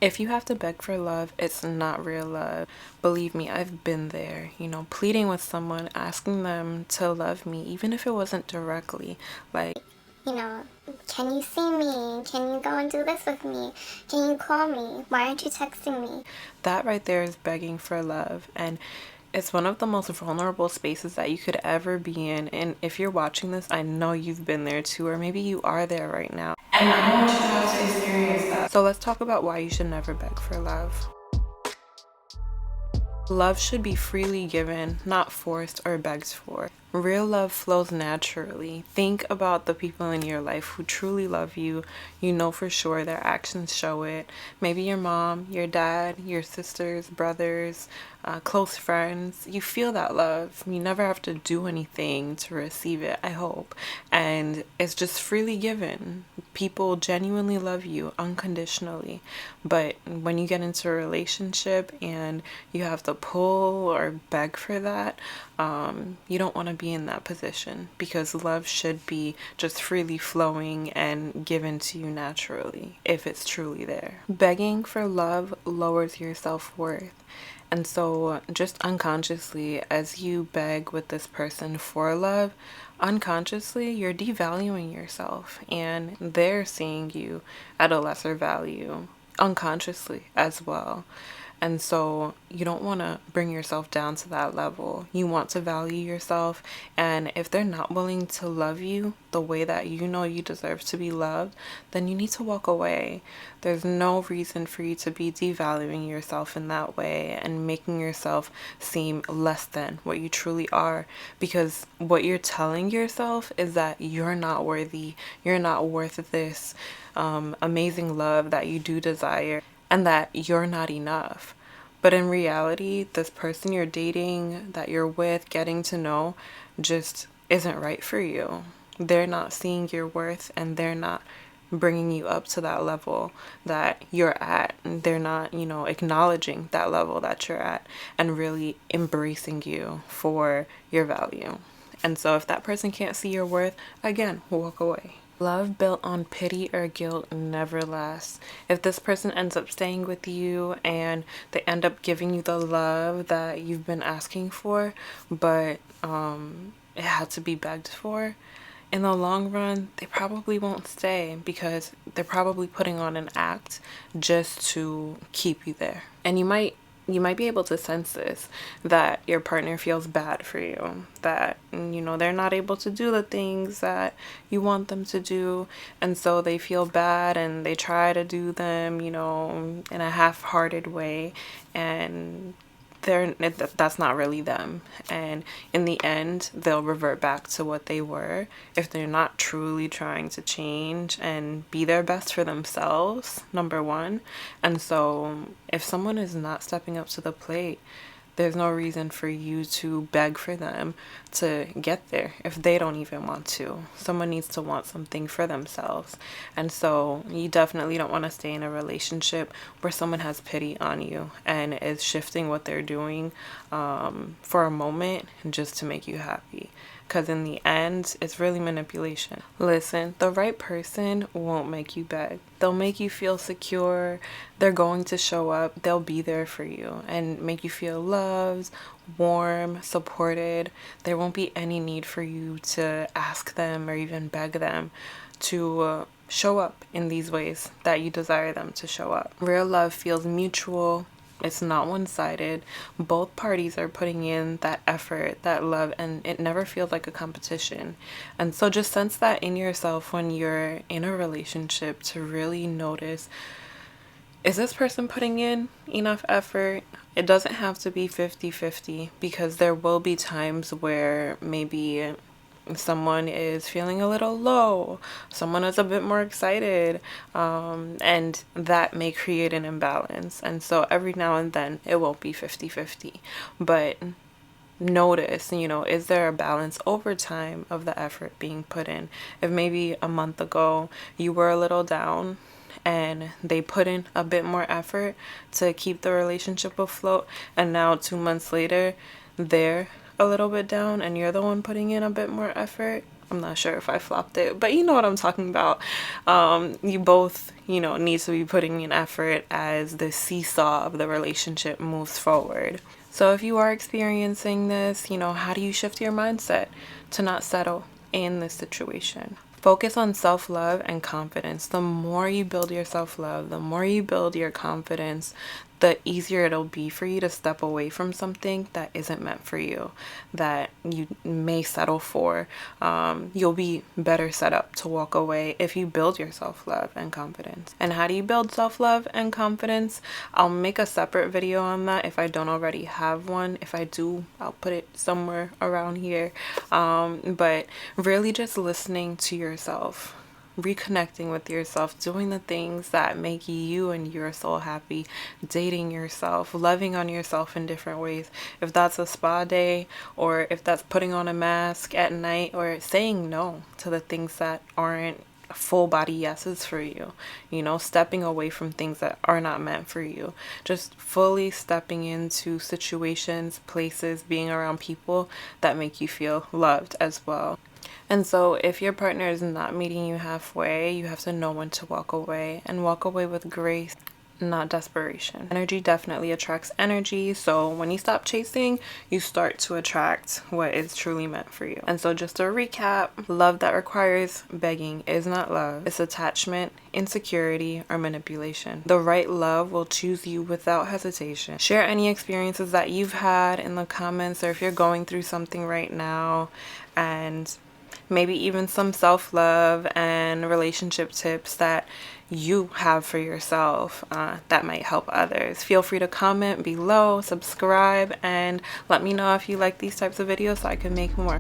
If you have to beg for love, it's not real love. Believe me, I've been there, pleading with someone, asking them to love me, even if it wasn't directly. Like, you know, can you see me? Can you go and do this with me? Can you call me? Why aren't you texting me? that right there is begging for love. And it's one of the most vulnerable spaces that you could ever be in. And if you're watching this, I know you've been there too, or maybe you are there right now. And I want you to have to experience that. So let's talk about why you should never beg for love. Love should be freely given, not forced or begged for. Real love flows naturally. Think about the people in your life who truly love you. You know for sure their actions show it. Maybe your mom, your dad, your sisters, brothers, close friends. You feel that love. You never have to do anything to receive it, I hope. And it's just freely given. People genuinely love you unconditionally. But when you get into a relationship and you have to pull or beg for that, you don't want to be in that position, because love should be just freely flowing and given to you naturally if it's truly there. Begging for love lowers your self-worth. And so, just unconsciously, as you beg with this person for love, unconsciously, you're devaluing yourself, and they're seeing you at a lesser value, unconsciously as well. And so you don't want to bring yourself down to that level. You want to value yourself. And if they're not willing to love you the way that you know you deserve to be loved, then you need to walk away. There's no reason for you to be devaluing yourself in that way and making yourself seem less than what you truly are. Because what you're telling yourself is that you're not worthy. You're not worth this amazing love that you do desire, and that you're not enough. But in reality, this person you're dating, that you're with, getting to know, just isn't right for you. They're not seeing your worth, and they're not bringing you up to that level that you're at. And they're not, acknowledging that level that you're at and really embracing you for your value. And so if that person can't see your worth, again, walk away. Love built on pity or guilt never lasts. If this person ends up staying with you and they end up giving you the love that you've been asking for, but it had to be begged for, in the long run, they probably won't stay, because they're probably putting on an act just to keep you there. And you might be able to sense this, that your partner feels bad for you, that they're not able to do the things that you want them to do, and so they feel bad and they try to do them in a half-hearted way, and that's not really them. And in the end, they'll revert back to what they were if they're not truly trying to change and be their best for themselves, number one. And so if someone is not stepping up to the plate, there's no reason for you to beg for them to get there if they don't even want to. Someone needs to want something for themselves. And so you definitely don't want to stay in a relationship where someone has pity on you and is shifting what they're doing for a moment just to make you happy. Because in the end, it's really manipulation. Listen, the right person won't make you beg. They'll make you feel secure. They're going to show up. They'll be there for you and make you feel loved, warm, supported. There won't be any need for you to ask them or even beg them to show up in these ways that you desire them to show up. Real love feels mutual. It's not one-sided. Both parties are putting in that effort, that love, and it never feels like a competition. And so just sense that in yourself when you're in a relationship, to really notice, is this person putting in enough effort? It doesn't have to be 50-50, because there will be times where maybe someone is feeling a little low, someone is a bit more excited, and that may create an imbalance. And so every now and then it won't be 50-50, but notice, is there a balance over time of the effort being put in? If maybe a month ago you were a little down and they put in a bit more effort to keep the relationship afloat, and now 2 months later they're a little bit down and you're the one putting in a bit more effort, I'm not sure if I flopped it, but you know what I'm talking about. You both, need to be putting in effort as the seesaw of the relationship moves forward. So if you are experiencing this, how do you shift your mindset to not settle in this situation? Focus on self-love and confidence. The more you build your self-love, the more you build your confidence, the easier it'll be for you to step away from something that isn't meant for you, that you may settle for. You'll be better set up to walk away if you build your self-love and confidence. And how do you build self-love and confidence? I'll make a separate video on that if I don't already have one. If I do, I'll put it somewhere around here. But really just listening to yourself, reconnecting with yourself, doing the things that make you and your soul happy, dating yourself, loving on yourself in different ways. If that's a spa day, or if that's putting on a mask at night, or saying no to the things that aren't full body yeses for you, stepping away from things that are not meant for you, just fully stepping into situations, places, being around people that make you feel loved as well. And so if your partner is not meeting you halfway, you have to know when to walk away, and walk away with grace, not desperation. Energy definitely attracts energy. So when you stop chasing, you start to attract what is truly meant for you. And so just to recap, love that requires begging is not love. It's attachment, insecurity, or manipulation. The right love will choose you without hesitation. Share any experiences that you've had in the comments, or if you're going through something right now, and maybe even some self-love and relationship tips that you have for yourself that might help others. Feel free to comment below, subscribe, and let me know if you like these types of videos so I can make more.